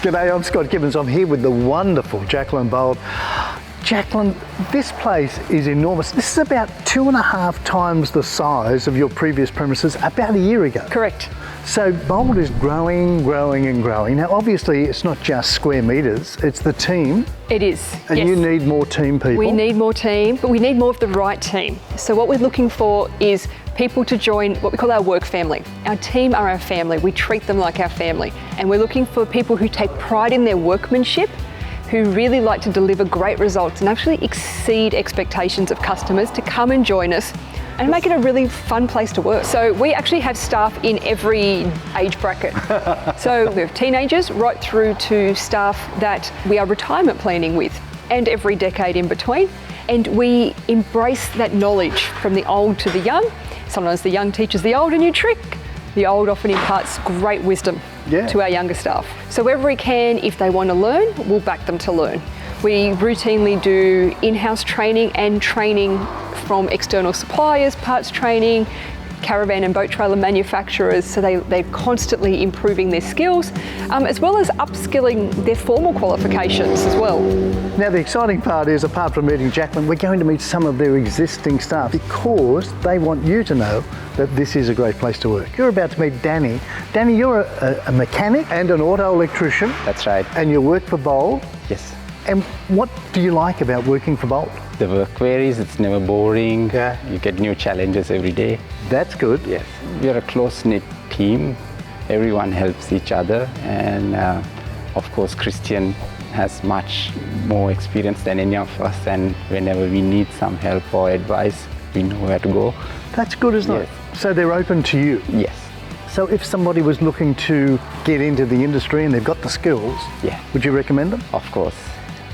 G'day, I'm Scott Gibbons. I'm here with the wonderful Jacqueline Bold. Jacqueline, this place is enormous. This is about 2.5 times the size of your previous premises about a year ago. Correct. So Bold is growing and growing. Now, obviously, it's not just square metres, it's the team. It is, And yes. you need more team people. We need more team, but we need more of the right team. So what we're looking for is people to join what we call our work family. Our team are our family. We treat them like our family. And we're looking for people who take pride in their workmanship, who really like to deliver great results and actually exceed expectations of customers to come and join us and make it a really fun place to work. So we actually have staff in every age bracket. So we have teenagers right through to staff that we are retirement planning with, and every decade in between. And we embrace that knowledge from the old to the young. Sometimes the young teaches the old a new trick. The old often imparts great wisdom to our younger staff. So wherever we can, if they want to learn, we'll back them to learn. We routinely do in-house training and training from external suppliers, parts training, caravan and boat trailer manufacturers, so they're constantly improving their skills, as well as upskilling their formal qualifications as well. Now, the exciting part is, apart from meeting Jacqueline, we're going to meet some of their existing staff because they want you to know that this is a great place to work. You're about to meet Danny. Danny, you're a mechanic and an auto electrician. That's right. And you work for Bold. Yes. And what do you like about working for Bold? The work varies, it's never boring. Yeah. You get new challenges every day. That's good. Yes. We're a close-knit team. Everyone helps each other. And of course, Christian has much more experience than any of us. And whenever we need some help or advice, we know where to go. That's good, isn't it? So they're open to you. Yes. So if somebody was looking to get into the industry and they've got the skills, would you recommend them? Of course.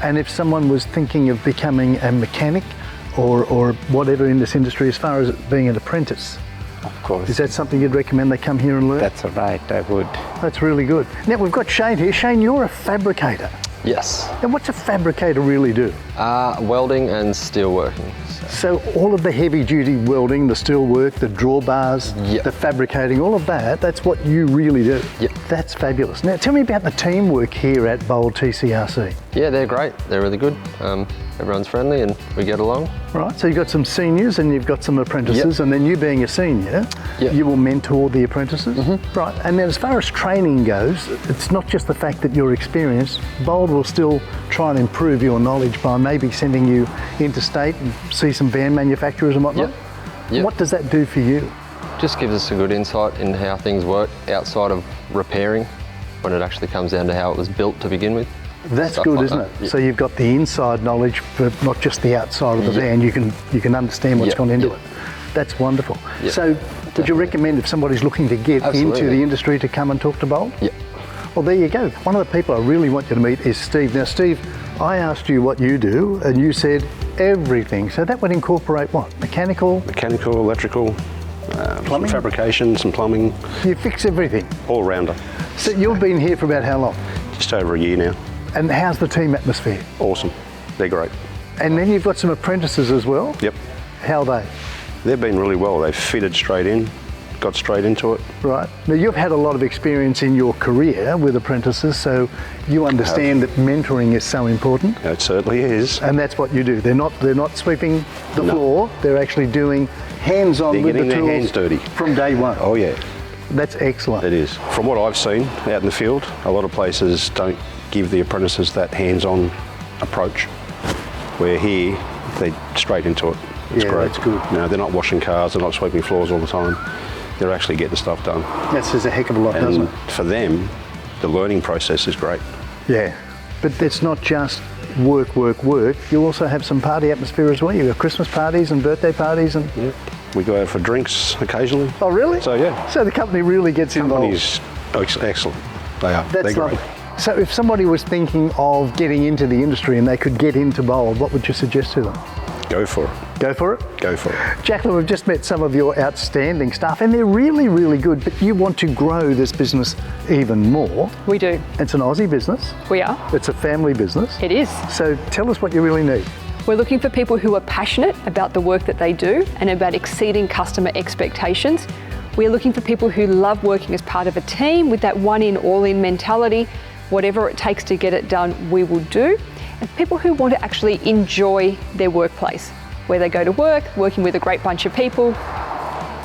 And if someone was thinking of becoming a mechanic or whatever in this industry, as far as being an apprentice, of course. Is that something you'd recommend they come here and learn? That's right, I would. That's really good. Now we've got Shane here. Shane, you're a fabricator. Yes. And what's a fabricator really do? Welding and steel working. So all of the heavy duty welding, the steel work, the drawbars, the fabricating, all of that, that's what you really do. Yep. That's fabulous. Now tell me about the teamwork here at Bold TCRC. Yeah, they're great. They're really good. Everyone's friendly and we get along. Right, so you've got some seniors and you've got some apprentices, and then you being a senior, you will mentor the apprentices. Right, and then as far as training goes, it's not just the fact that you're experienced. Bold will still try and improve your knowledge by maybe sending you interstate and see some van manufacturers and whatnot. What does that do for you? Just gives us a good insight in how things work outside of repairing, when it actually comes down to how it was built to begin with. That's Stuff good, like isn't that. it? So you've got the inside knowledge, but not just the outside of the van. You can understand what's gone into it. That's wonderful. So would you recommend if somebody's looking to get into the industry to come and talk to Bold? Yep. Well, there you go. One of the people I really want you to meet is Steve. Now, Steve, I asked you what you do, and you said everything. So that would incorporate what? Mechanical? Mechanical, electrical, some fabrication, some plumbing. You fix everything? All rounder. So you've been here for about how long? Just over a year now. And how's the team atmosphere? Awesome. They're great. And then you've got some apprentices as well? Yep. How are they? They've been really well. They've fitted straight in, got straight into it. Right. Now you've had a lot of experience in your career with apprentices, so you understand that mentoring is so important. It certainly is. And that's what you do. They're not sweeping the floor. They're actually doing hands-on with the tools. They're getting their hands dirty from day one. Oh yeah. That's excellent. It is. From what I've seen out in the field, a lot of places don't give the apprentices that hands-on approach. Where here, they're straight into it. It's great. That's good. You know, they're not washing cars, they're not sweeping floors all the time. They're actually getting stuff done. That says a heck of a lot, doesn't it? For them, the learning process is great. Yeah, but it's not just work. You also have some party atmosphere as well. You've got Christmas parties and birthday parties and... Yeah. We go out for drinks occasionally. Oh, really? So, yeah. So the company really gets involved. Company's excellent. They are. That's They're great. lovely. So if somebody was thinking of getting into the industry and they could get into Bold, what would you suggest to them? Go for it. Go for it? Go for it. Jacqueline, we've just met some of your outstanding staff and they're really, really good, but you want to grow this business even more. We do. It's an Aussie business. We are. It's a family business. It is. So tell us what you really need. We're looking for people who are passionate about the work that they do and about exceeding customer expectations. We're looking for people who love working as part of a team with that one in, all in mentality. Whatever it takes to get it done, we will do. And people who want to actually enjoy their workplace, where they go to work, working with a great bunch of people.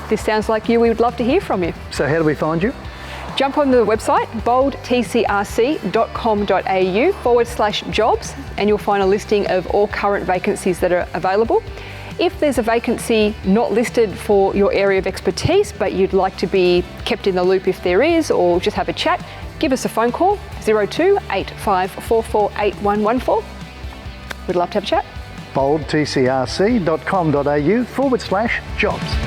This sounds like you. We would love to hear from you. So how do we find you? Jump on the website, boldtcrc.com.au/jobs, and you'll find a listing of all current vacancies that are available. If there's a vacancy not listed for your area of expertise, but you'd like to be kept in the loop if there is, or just have a chat, give us a phone call, 02 8544 8114. We'd love to have a chat. boldtcrc.com.au/jobs.